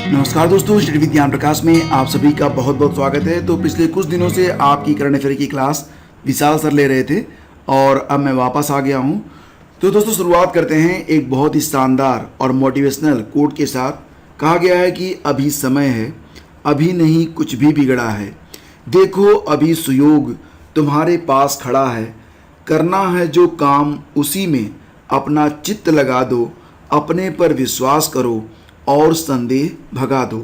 नमस्कार दोस्तों, study with ज्ञान प्रकाश में आप सभी का बहुत बहुत स्वागत है। तो पिछले कुछ दिनों से आपकी करंट अफेयर की क्लास विशाल सर ले रहे थे और अब मैं वापस आ गया हूं। तो दोस्तों शुरुआत करते हैं एक बहुत ही शानदार और मोटिवेशनल कोट के साथ। कहा गया है कि अभी समय है, अभी नहीं कुछ भी बिगड़ा है, देखो अभी सुयोग तुम्हारे पास खड़ा है, करना है जो काम उसी में अपना चित्त लगा दो, अपने पर विश्वास करो और संदेह भगा दो।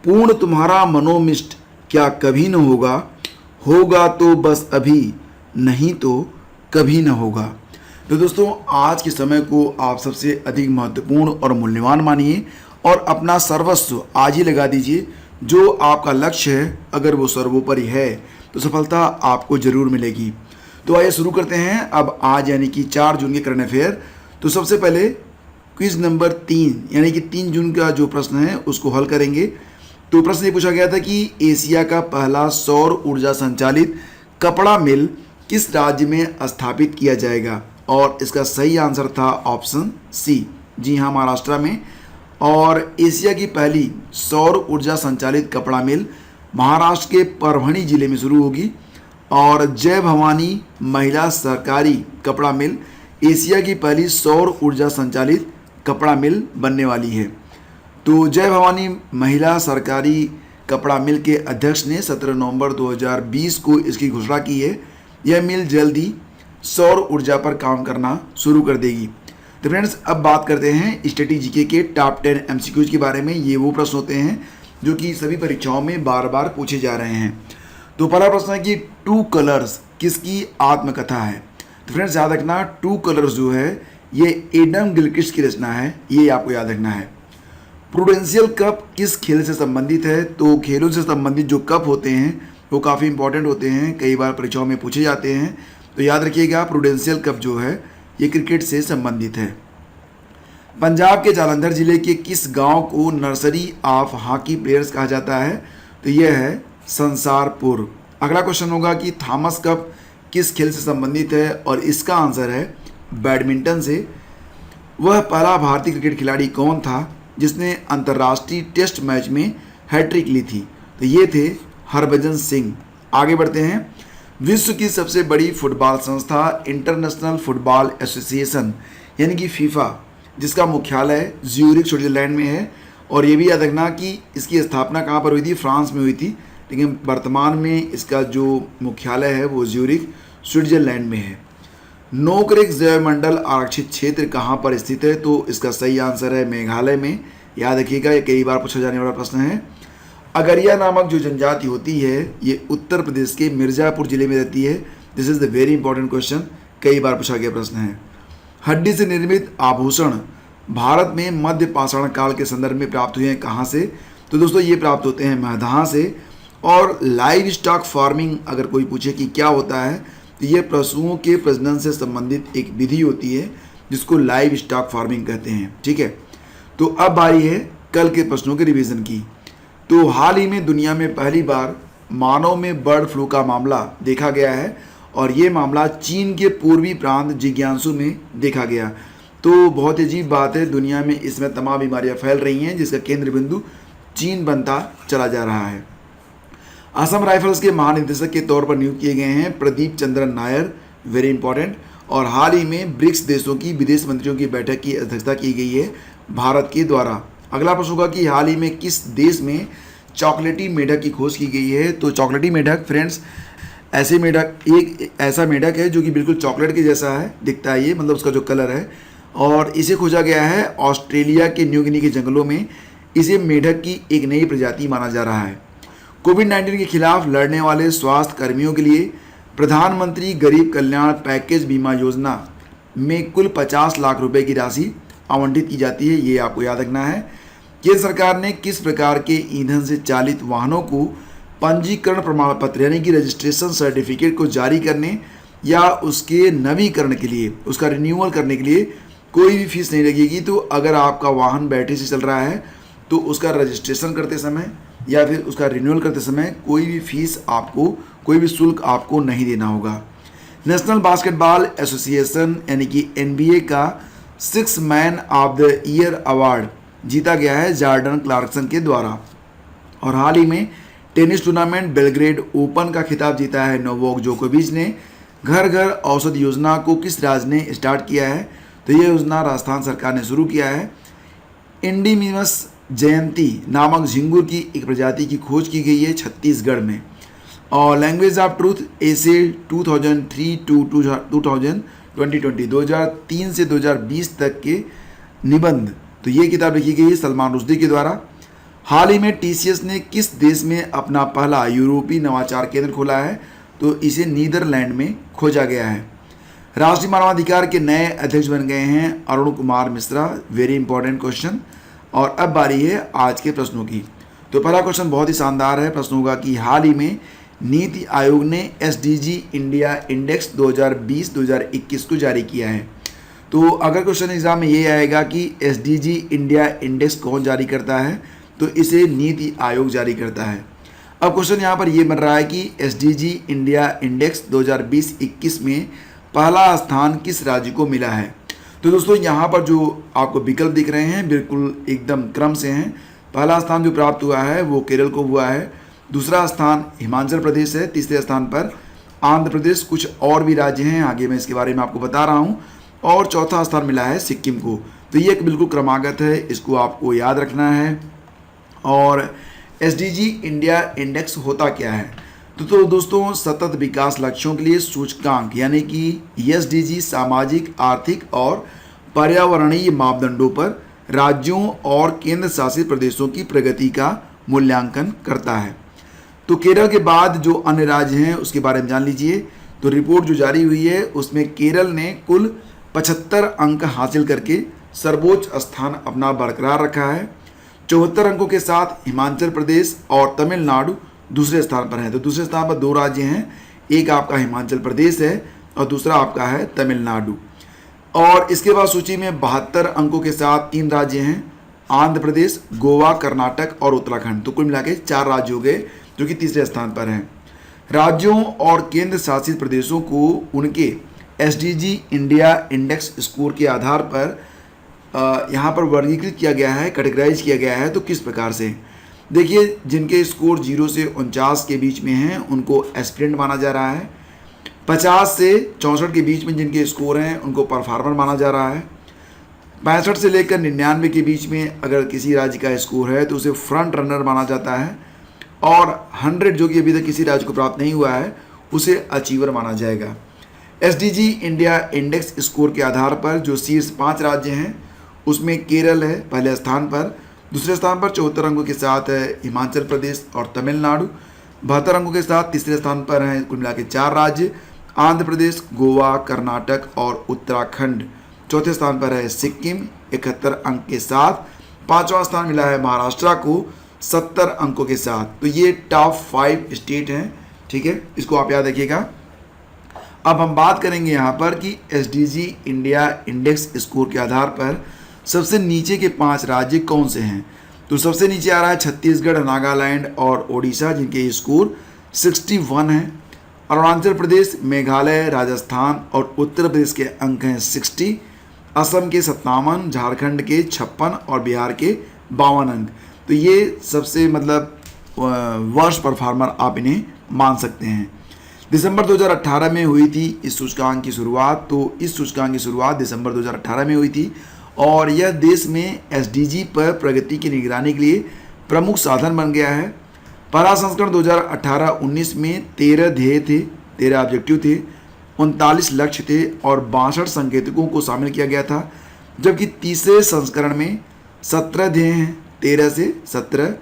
पूर्ण तुम्हारा मनोमिष्ट क्या कभी न होगा, होगा तो बस अभी, नहीं तो कभी न होगा। तो दोस्तों आज के समय को आप सबसे अधिक महत्वपूर्ण और मूल्यवान मानिए और अपना सर्वस्व आज ही लगा दीजिए। जो आपका लक्ष्य है अगर वो सर्वोपरि है तो सफलता आपको जरूर मिलेगी। तो आइए शुरू करते हैं अब आज यानी कि 4 जून के करंट अफेयर। तो सबसे पहले क्विज नंबर 3 यानी कि 3 जून का जो प्रश्न है उसको हल करेंगे। तो प्रश्न ये पूछा गया था कि एशिया का पहला सौर ऊर्जा संचालित कपड़ा मिल किस राज्य में स्थापित किया जाएगा, और इसका सही आंसर था ऑप्शन सी, जी हाँ, महाराष्ट्र में। और एशिया की पहली सौर ऊर्जा संचालित कपड़ा मिल महाराष्ट्र के परभणी जिले में शुरू होगी। और जय भवानी महिला सरकारी कपड़ा मिल एशिया की पहली सौर ऊर्जा संचालित कपड़ा मिल बनने वाली है। तो जय भवानी महिला सरकारी कपड़ा मिल के अध्यक्ष ने 17 नवंबर 2020 को इसकी घोषणा की है। यह मिल जल्दी सौर ऊर्जा पर काम करना शुरू कर देगी। तो फ्रेंड्स अब बात करते हैं स्टडी जीके के टॉप 10 एमसीक्यूज के बारे में। ये वो प्रश्न होते हैं जो कि सभी परीक्षाओं में बार बार पूछे जा रहे हैं। तो पहला प्रश्न है कि टू कलर्स किसकी आत्मकथा है। तो फ्रेंड्स याद रखना, टू कलर्स जो है ये एडम गिलक्रिस्ट की रचना है, ये आपको याद रखना है। प्रूडेंशियल कप किस खेल से संबंधित है। तो खेलों से संबंधित जो कप होते हैं वो काफ़ी इंपॉर्टेंट होते हैं, कई बार परीक्षाओं में पूछे जाते हैं। तो याद रखिएगा प्रूडेंशियल कप जो है ये क्रिकेट से संबंधित है। पंजाब के जालंधर जिले के किस गांव को नर्सरी ऑफ हॉकी प्लेयर्स कहा जाता है। तो यह है संसारपुर। अगला क्वेश्चन होगा कि थॉमस कप किस खेल से संबंधित है, और इसका आंसर है बैडमिंटन से। वह पहला भारतीय क्रिकेट खिलाड़ी कौन था जिसने अंतर्राष्ट्रीय टेस्ट मैच में हैट्रिक ली थी। तो ये थे हरभजन सिंह। आगे बढ़ते हैं। विश्व की सबसे बड़ी फुटबॉल संस्था इंटरनेशनल फुटबॉल एसोसिएशन यानी कि फीफा, जिसका मुख्यालय ज्यूरिख स्विट्जरलैंड में है। और ये भी याद रखना कि इसकी स्थापना कहाँ पर हुई थी, फ्रांस में हुई थी, लेकिन वर्तमान में इसका जो मुख्यालय है वो ज्यूरिख स्विट्जरलैंड में है। नोकरेक जैवमंडल आरक्षित क्षेत्र कहाँ पर स्थित है। तो इसका सही आंसर है मेघालय में। याद रखिएगा ये कई बार पूछा जाने वाला प्रश्न है। अगरिया नामक जो जनजाति होती है ये उत्तर प्रदेश के मिर्ज़ापुर जिले में रहती है। This is the very important question, कई बार पूछा गया प्रश्न है। हड्डी से निर्मित आभूषण भारत में मध्य पाषाण काल के संदर्भ में प्राप्त हुए हैं कहाँ से। तो दोस्तों ये प्राप्त होते हैं महदाह से। और लाइव स्टॉक फार्मिंग अगर कोई पूछे कि क्या होता है, तो ये पशुओं के प्रजनन से संबंधित एक विधि होती है जिसको लाइव स्टॉक फार्मिंग कहते हैं। ठीक है, तो अब बारी है कल के प्रश्नों के रिवीजन की। तो हाल ही में दुनिया में पहली बार मानव में बर्ड फ्लू का मामला देखा गया है, और ये मामला चीन के पूर्वी प्रांत जिज्ञासु में देखा गया। तो बहुत अजीब बात है, दुनिया में इसमें तमाम बीमारियां फैल रही हैं जिसका केंद्र बिंदु चीन बनता चला जा रहा है। असम राइफल्स के महानिदेशक के तौर पर नियुक्त किए गए हैं प्रदीप चंद्रन नायर, वेरी इंपॉर्टेंट। और हाल ही में ब्रिक्स देशों की विदेश मंत्रियों की बैठक की अध्यक्षता की गई है भारत के द्वारा। अगला प्रश्न होगा कि हाल ही में किस देश में चॉकलेटी मेढक की खोज की गई है। तो चॉकलेटी मेढक फ्रेंड्स ऐसे मेढक, एक ऐसा मेढक है जो कि बिल्कुल चॉकलेट के जैसा है, दिखता है ये, मतलब उसका जो कलर है, और इसे खोजा गया है ऑस्ट्रेलिया के न्यू गिनी के जंगलों में। इसे मेढक की एक नई प्रजाति माना जा रहा है। कोविड-19 के खिलाफ लड़ने वाले स्वास्थ्य कर्मियों के लिए प्रधानमंत्री गरीब कल्याण पैकेज बीमा योजना में कुल 50 लाख रुपए की राशि आवंटित की जाती है, ये आपको याद रखना है। केंद्र सरकार ने किस प्रकार के ईंधन से चालित वाहनों को पंजीकरण प्रमाण पत्र यानी कि रजिस्ट्रेशन सर्टिफिकेट को जारी करने या उसके नवीकरण के लिए, उसका रिन्यूअल करने के लिए कोई भी फीस नहीं लगेगी। तो अगर आपका वाहन बैटरी से चल रहा है तो उसका रजिस्ट्रेशन करते समय या फिर उसका रिन्यूअल करते समय कोई भी फीस आपको, कोई भी शुल्क आपको नहीं देना होगा। नेशनल बास्केटबॉल एसोसिएशन यानी कि NBA का 6 man of the year award जीता गया है जॉर्डन क्लार्कसन के द्वारा। और हाल ही में टेनिस टूर्नामेंट बेलग्रेड ओपन का खिताब जीता है नोवाक जोकोविच ने। घर घर औषध योजना को किस राज्य ने स्टार्ट किया है? तो ये योजना राजस्थान सरकार ने शुरू किया है। इंडिमिनस जयंती नामक झिंगुर की एक प्रजाति की खोज की गई है छत्तीसगढ़ में। और language of truth essay 2003 to 2020 2003 से 2020 तक के निबंध, तो ये किताब लिखी गई है सलमान रुश्दी के द्वारा। हाल ही में टीसीएस ने किस देश में अपना पहला यूरोपीय नवाचार केंद्र खोला है? तो इसे नीदरलैंड में खोजा गया है। राष्ट्रीय मानवाधिकार के नए अध्यक्ष बन गए हैं Arun Kumar Mishra. Very important question. और अब बारी है आज के प्रश्नों की। तो पहला क्वेश्चन बहुत ही शानदार है। प्रश्न होगा कि हाल ही में नीति आयोग ने एसडीजी इंडिया इंडेक्स 2020-2021 को जारी किया है। तो अगर क्वेश्चन एग्जाम में ये आएगा कि एसडीजी इंडिया इंडेक्स कौन जारी करता है, तो इसे नीति आयोग जारी करता है। अब क्वेश्चन यहाँ पर ये बन रहा है कि एसडीजी इंडिया इंडेक्स 2020-21 में पहला स्थान किस राज्य को मिला है? तो दोस्तों यहाँ पर जो आपको विकल्प दिख रहे हैं बिल्कुल एकदम क्रम से हैं। पहला स्थान जो प्राप्त हुआ है वो केरल को हुआ है, दूसरा स्थान हिमाचल प्रदेश है, तीसरे स्थान पर आंध्र प्रदेश, कुछ और भी राज्य हैं, आगे मैं इसके बारे में आपको बता रहा हूँ, और चौथा स्थान मिला है सिक्किम को। तो ये एक बिल्कुल क्रमागत है, इसको आपको याद रखना है। और एसडीजी इंडिया इंडेक्स होता क्या है? तो दोस्तों सतत विकास लक्ष्यों के लिए सूचकांक यानी कि एसडीजी सामाजिक, आर्थिक और पर्यावरणीय मापदंडों पर राज्यों और केंद्र शासित प्रदेशों की प्रगति का मूल्यांकन करता है। तो केरल के बाद जो अन्य राज्य हैं उसके बारे में जान लीजिए। तो रिपोर्ट जो जारी हुई है उसमें केरल ने कुल 75 अंक हासिल करके सर्वोच्च स्थान अपना बरकरार रखा है। 74 अंकों के साथ हिमाचल प्रदेश और तमिलनाडु दूसरे स्थान पर हैं। तो दूसरे स्थान पर दो राज्य हैं, एक आपका हिमाचल प्रदेश है और दूसरा आपका है तमिलनाडु। और इसके बाद सूची में 72 अंकों के साथ 3 राज्य हैं, आंध्र प्रदेश, गोवा, कर्नाटक और उत्तराखंड। तो कुल मिला के 4 राज्य हो गए जो कि तीसरे स्थान पर हैं। राज्यों और केंद्र शासित प्रदेशों को उनके एसडीजी इंडिया इंडेक्स स्कोर के आधार पर यहाँ पर वर्गीकृत किया गया है, कैटेगराइज किया गया है। तो किस प्रकार से? देखिए, जिनके स्कोर 0 से 49 के बीच में हैं उनको एस्पिरेंट माना जा रहा है। 50 से 64 के बीच में जिनके स्कोर हैं उनको परफॉर्मर माना जा रहा है। 65 से लेकर 99 के बीच में अगर किसी राज्य का स्कोर है तो उसे फ्रंट रनर माना जाता है। और 100 जो कि अभी तक किसी राज्य को प्राप्त नहीं हुआ है उसे अचीवर माना जाएगा। एसडीजी इंडिया इंडेक्स स्कोर के आधार पर जो शीर्ष 5 राज्य हैं उसमें केरल है पहले स्थान पर, दूसरे स्थान पर 74 अंकों के साथ है हिमाचल प्रदेश और तमिलनाडु, 72 अंकों के साथ तीसरे स्थान पर हैं कुल मिला के 4 राज्य, आंध्र प्रदेश, गोवा, कर्नाटक और उत्तराखंड। चौथे स्थान पर है सिक्किम 71 अंक के साथ। 5वां स्थान मिला है महाराष्ट्र को 70 अंकों के साथ। तो ये टॉप 5 स्टेट हैं, ठीक है, इसको आप याद रखिएगा। अब हम बात करेंगे यहाँ पर कि एसडीजी इंडिया इंडेक्स स्कोर के आधार पर सबसे नीचे के 5 राज्य कौन से हैं। तो सबसे नीचे आ रहा है छत्तीसगढ़, नागालैंड और ओडिशा जिनके स्कोर 61 हैं। अरुणाचल प्रदेश, मेघालय, राजस्थान और उत्तर प्रदेश के अंक हैं 60, असम के 57, झारखंड के 56 और बिहार के 52 अंक। तो ये सबसे मतलब वर्स्ट परफॉर्मर आप इन्हें मान सकते हैं। दिसंबर 2018 में हुई थी इस सूचकांक की शुरुआत। तो इस सूचकांक की शुरुआत दिसंबर 2018 में हुई थी और यह देश में एसडीजी पर प्रगति की निगरानी के लिए प्रमुख साधन बन गया है। पहला संस्करण 2018-19 में 13 ध्येय थे, 13 ऑब्जेक्टिव थे, 39 लक्ष्य थे और 62 संकेतकों को शामिल किया गया था। जबकि तीसरे संस्करण में 17 ध्येय हैं, 13 से 17,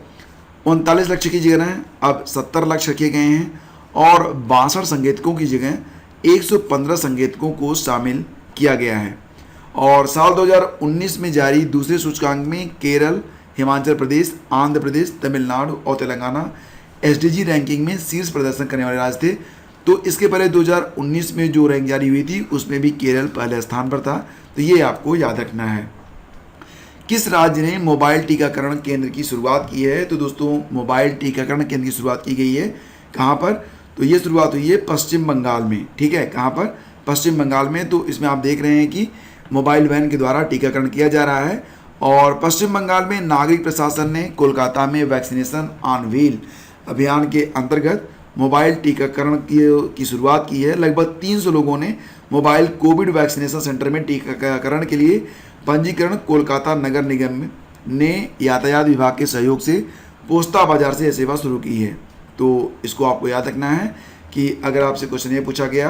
39 लक्ष्य की जगह अब 70 लक्ष्य रखे गए हैं और 62 संकेतकों की जगह 115 संकेतकों को शामिल किया गया है। और साल 2019 में जारी दूसरे सूचकांक में केरल, हिमाचल प्रदेश, आंध्र प्रदेश, तमिलनाडु और तेलंगाना एसडीजी रैंकिंग में शीर्ष प्रदर्शन करने वाले राज्य थे। तो इसके पहले 2019 में जो रैंक जारी हुई थी उसमें भी केरल पहले स्थान पर था। तो ये आपको याद रखना है। किस राज्य ने मोबाइल टीकाकरण केंद्र की शुरुआत की है? तो दोस्तों मोबाइल टीकाकरण केंद्र की शुरुआत की गई है कहाँ पर? तो ये शुरुआत हुई है पश्चिम बंगाल में, ठीक है। कहाँ पर? पश्चिम बंगाल में। तो इसमें आप देख रहे हैं कि मोबाइल वैन के द्वारा टीकाकरण किया जा रहा है और पश्चिम बंगाल में नागरिक प्रशासन ने कोलकाता में वैक्सीनेशन ऑन व्हील अभियान के अंतर्गत मोबाइल टीकाकरण की शुरुआत की है। लगभग 300 लोगों ने मोबाइल कोविड वैक्सीनेशन सेंटर में टीकाकरण के लिए पंजीकरण कोलकाता नगर निगम ने यातायात विभाग के सहयोग से पोस्ता बाजार से यह सेवा शुरू की है। तो इसको आपको याद रखना है कि अगर आपसे क्वेश्चन ये पूछा गया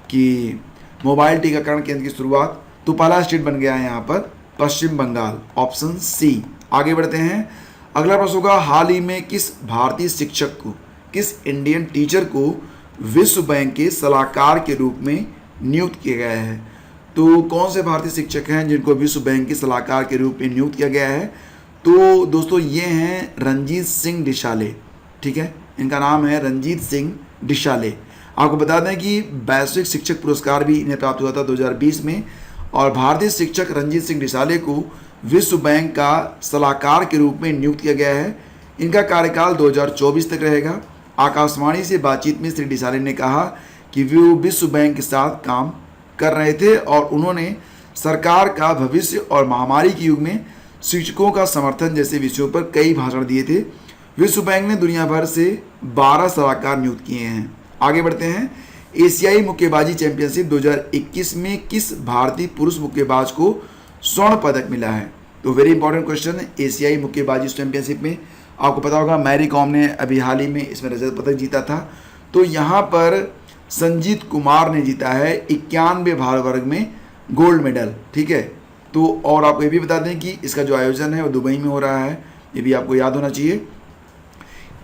कि मोबाइल टीकाकरण केंद्र की शुरुआत, तो पहला स्टेट बन गया है यहाँ पर पश्चिम बंगाल, ऑप्शन सी। आगे बढ़ते हैं। अगला प्रश्न होगा, हाल ही में किस भारतीय शिक्षक को, किस इंडियन टीचर को विश्व बैंक के सलाहकार के रूप में नियुक्त किया गया है? तो कौन से भारतीय शिक्षक हैं जिनको विश्व बैंक के सलाहकार के रूप में नियुक्त किया गया है? तो दोस्तों ये हैं रंजीत सिंह डिशाले। ठीक है, इनका नाम है रंजीत सिंह डिशाले। आपको बता दें कि वैश्विक शिक्षक पुरस्कार भी इन्हें प्राप्त हुआ था 2020 में, और भारतीय शिक्षक रंजीत सिंह डिशाले को विश्व बैंक का सलाहकार के रूप में नियुक्त किया गया है। इनका कार्यकाल 2024 तक रहेगा। आकाशवाणी से बातचीत में श्री डिशाले ने कहा कि वो विश्व बैंक के साथ काम कर रहे थे और उन्होंने सरकार का भविष्य और महामारी के युग में शिक्षकों का समर्थन जैसे विषयों पर कई भाषण दिए थे। विश्व बैंक ने दुनिया भर से 12 सलाहकार नियुक्त किए हैं। आगे बढ़ते हैं। एशियाई मुक्केबाजी चैंपियनशिप 2021 में किस भारतीय पुरुष मुक्केबाज को स्वर्ण पदक मिला है? तो वेरी इंपॉर्टेंट क्वेश्चन है। एशियाई मुक्केबाजी चैंपियनशिप में आपको पता होगा मैरी कॉम ने अभी हाल ही में इसमें रजत पदक जीता था। तो यहाँ पर संजीत कुमार ने जीता है 91 भार वर्ग में गोल्ड मेडल। ठीक है, तो और आपको ये भी बता दें कि इसका जो आयोजन है वो दुबई में हो रहा है, ये भी आपको याद होना चाहिए।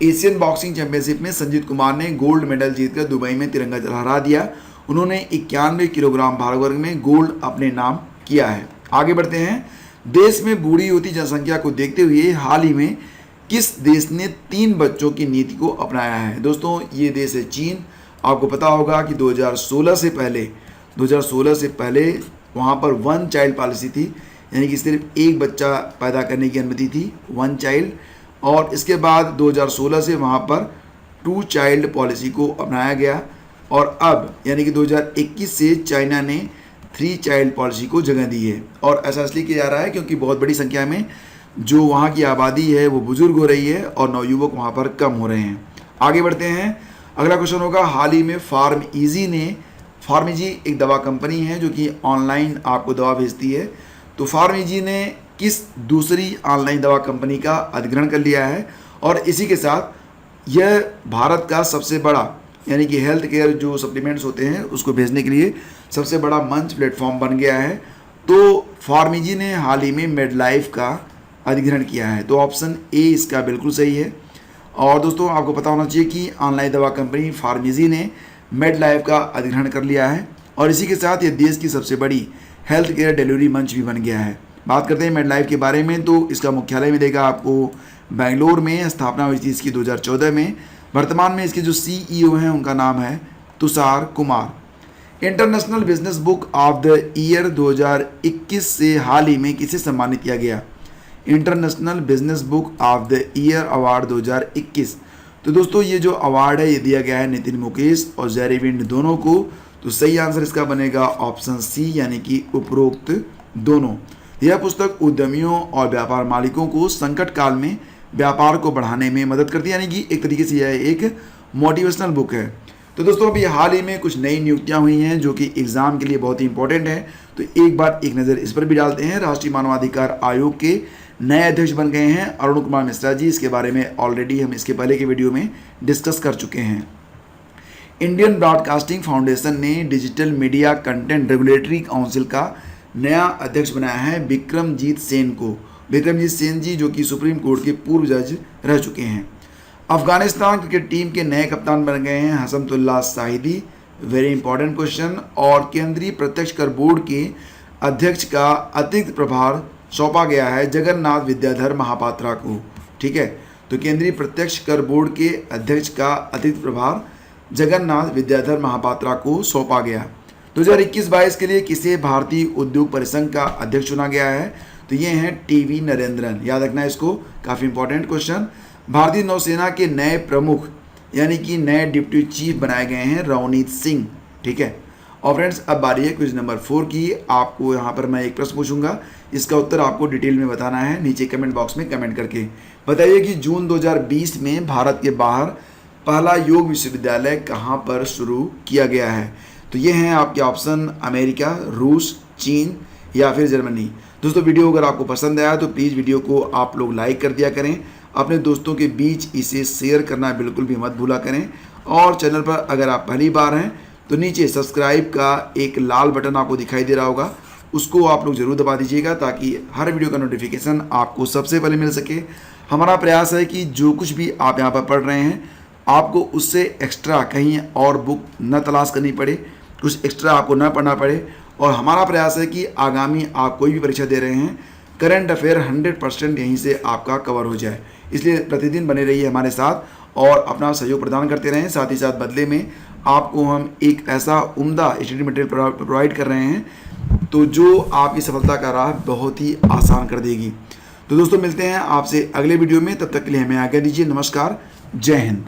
एशियन बॉक्सिंग चैंपियनशिप में संजीत कुमार ने गोल्ड मेडल जीतकर दुबई में तिरंगा लहरा दिया। उन्होंने 91 किलोग्राम भार वर्ग में गोल्ड अपने नाम किया है। आगे बढ़ते हैं। देश में बूढ़ी होती जनसंख्या को देखते हुए हाल ही में किस देश ने 3 बच्चों की नीति को अपनाया है? दोस्तों ये देश है चीन। आपको पता होगा कि 2016 से पहले वहाँ पर 1 चाइल्ड पॉलिसी थी, यानी कि सिर्फ एक बच्चा पैदा करने की अनुमति थी, 1 चाइल्ड। और इसके बाद 2016 से वहाँ पर 2 चाइल्ड पॉलिसी को अपनाया गया, और अब यानी कि 2021 से चाइना ने 3 चाइल्ड पॉलिसी को जगह दी है। और ऐसा इसलिए किया जा रहा है क्योंकि बहुत बड़ी संख्या में जो वहाँ की आबादी है वो बुजुर्ग हो रही है और नवयुवक वहाँ पर कम हो रहे हैं। आगे बढ़ते हैं। अगला क्वेश्चन होगा, हाल ही में फार्मिजी एक दवा कंपनी है जो कि ऑनलाइन आपको दवा भेजती है। तो फार्मिजी ने किस दूसरी ऑनलाइन दवा कंपनी का अधिग्रहण कर लिया है? और इसी के साथ यह भारत का सबसे बड़ा यानी कि हेल्थ केयर जो सप्लीमेंट्स होते हैं उसको भेजने के लिए सबसे बड़ा मंच प्लेटफॉर्म बन गया है। तो फार्मिजी ने हाल ही में मेडलाइफ का अधिग्रहण किया है। तो ऑप्शन ए इसका बिल्कुल सही है। और दोस्तों आपको पता होना चाहिए कि ऑनलाइन दवा कंपनी फार्मिजी ने मेडलाइफ का अधिग्रहण कर लिया है, और इसी के साथ ये देश की सबसे बड़ी हेल्थ केयर डिलीवरी मंच भी बन गया है। बात करते हैं मेडलाइफ के बारे में, तो इसका मुख्यालय मिलेगा आपको बेंगलोर में। स्थापना हुई थी इसकी 2014 में। वर्तमान में इसके जो CEO हैं उनका नाम है Tushar Kumar. International business book of the year 2021 से हाल ही में किसे सम्मानित किया गया? International business book of the year award 2021। तो दोस्तों ये जो अवार्ड है ये दिया गया है नितिन मुकेश और जेरी विंड दोनों को। तो सही आंसर इसका बनेगा ऑप्शन सी, यानी कि उपरोक्त दोनों। यह पुस्तक उद्यमियों और व्यापार मालिकों को संकट काल में व्यापार को बढ़ाने में मदद करती है, यानी कि एक तरीके से यह एक मोटिवेशनल बुक है। तो दोस्तों अभी हाल ही में कुछ नई नियुक्तियां हुई हैं जो कि एग्जाम के लिए बहुत ही इंपॉर्टेंट है। तो एक बार एक नज़र इस पर भी डालते हैं। राष्ट्रीय मानवाधिकार आयोग के नए अध्यक्ष बन गए हैं अरुण कुमार मिश्रा जी। इसके बारे में ऑलरेडी हम इसके पहले के वीडियो में डिस्कस कर चुके हैं। इंडियन ब्रॉडकास्टिंग फाउंडेशन ने digital media content regulatory council का नया अध्यक्ष बनाया है विक्रमजीत सेन को। विक्रमजीत सेन जी जो कि सुप्रीम कोर्ट के पूर्व जज रह चुके हैं। अफगानिस्तान क्रिकेट टीम के नए कप्तान बन गए हैं Hashmatullah Shahidi. Very important question. और केंद्रीय प्रत्यक्ष कर बोर्ड के अध्यक्ष का अतिरिक्त प्रभार सौंपा गया है जगन्नाथ विद्याधर महापात्रा को। ठीक है, तो केंद्रीय प्रत्यक्ष कर बोर्ड के अध्यक्ष का अतिरिक्त प्रभार जगन्नाथ विद्याधर महापात्रा को सौंपा गया। 2021-22 के लिए किसे भारतीय उद्योग परिसंघ का अध्यक्ष चुना गया है? तो ये हैं टीवी नरेंद्रन। याद रखना है इसको, काफ़ी इंपॉर्टेंट क्वेश्चन। भारतीय नौसेना के नए प्रमुख यानी कि नए डिप्टी चीफ बनाए गए हैं रवनीत सिंह। ठीक है, और फ्रेंड्स अब बारी है क्विज नंबर 4 की। आपको यहाँ पर मैं एक प्रश्न पूछूंगा, इसका उत्तर आपको डिटेल में बताना है नीचे कमेंट बॉक्स में कमेंट करके। बताइए कि जून 2020 में भारत के बाहर पहला योग विश्वविद्यालय कहाँ पर शुरू किया गया है। तो ये हैं आपके ऑप्शन, अमेरिका, रूस, चीन या फिर जर्मनी। दोस्तों वीडियो अगर आपको पसंद आया तो प्लीज़ वीडियो को आप लोग लाइक कर दिया करें, अपने दोस्तों के बीच इसे शेयर करना बिल्कुल भी मत भूला करें। और चैनल पर अगर आप पहली बार हैं तो नीचे सब्सक्राइब का एक लाल बटन आपको दिखाई दे रहा होगा, उसको आप लोग ज़रूर दबा दीजिएगा ताकि हर वीडियो का नोटिफिकेशन आपको सबसे पहले मिल सके। हमारा प्रयास है कि जो कुछ भी आप यहाँ पर पढ़ रहे हैं आपको उससे एक्स्ट्रा कहीं और बुक न तलाश करनी पड़े, कुछ एक्स्ट्रा आपको न पढ़ना पड़े। और हमारा प्रयास है कि आगामी आप कोई भी परीक्षा दे रहे हैं करंट अफेयर 100% यहीं से आपका कवर हो जाए। इसलिए प्रतिदिन बने रहिए हमारे साथ और अपना सहयोग प्रदान करते रहें। साथ ही साथ बदले में आपको हम एक ऐसा उम्दा स्टडी मटेरियल प्रोवाइड कर रहे हैं तो जो आपकी सफलता का राह बहुत ही आसान कर देगी। तो दोस्तों मिलते हैं आपसे अगले वीडियो में, तब तक के लिए हमें आज्ञा दीजिए। नमस्कार, जय हिंद।